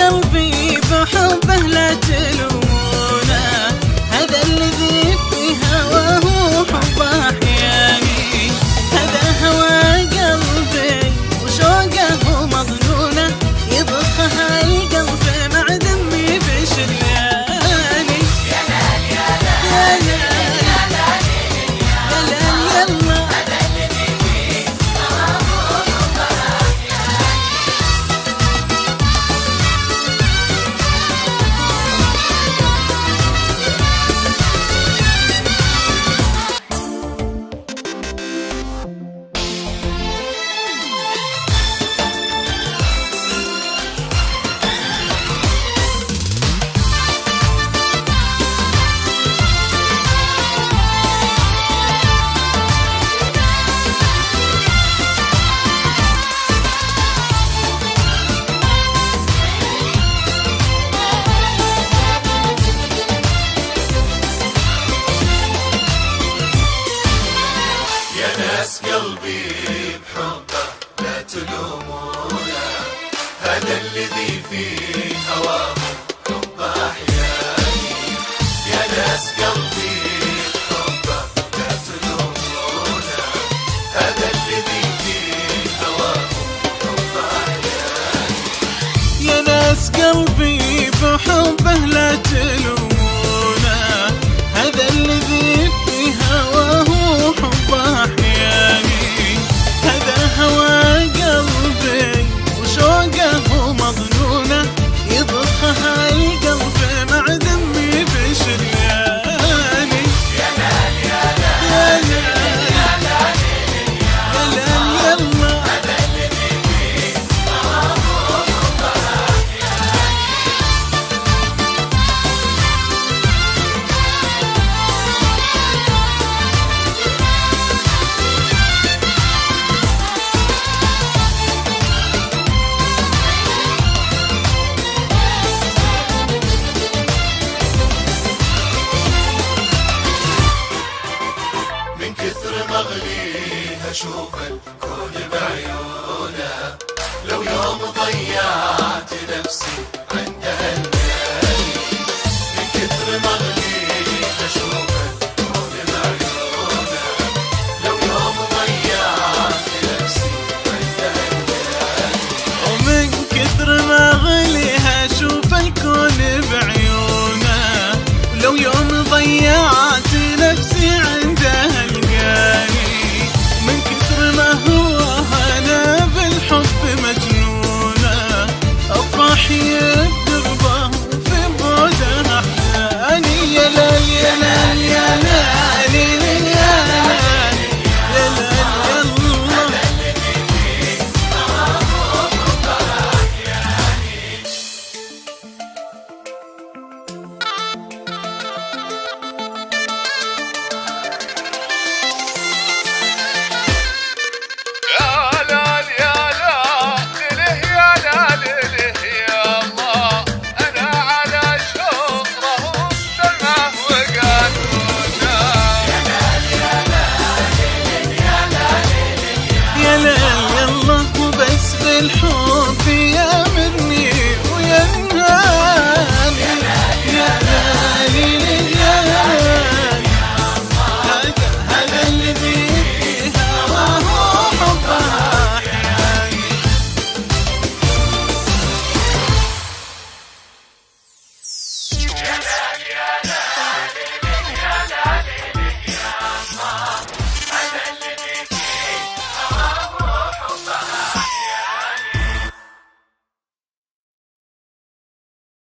قلبي بحبه لا تلومونه، هذا الذي في هواه حبه أحياني، هذا هوى قلبي وشوقه مظنونه، يضخها القلب مع دمي بشرياني. يا لال يا لال يا لال يا لال يلا، هذا الذي في هواه حبه أحياني. قلبي بحبه لا تلومونه، هذا الذي في هواه حبه أحياني. يا ناس قلبي بحبه لا تلومونه، هذا الذي في هواه حبه أحياني. يا ناس قلبي بحبه لا تلومونه، هذا الذي في هواه حبه أحياني، هذا هوى قلبي وشوقه مظنونه، يضخها القلب مع دمي بشرياني. يا لال يا لال يا لال يا لال يلا، هذا الذي في هواه حبه أحياني. من كثر مغليها اشوف الكون بعيونه، لو يوم ضيعت نفسي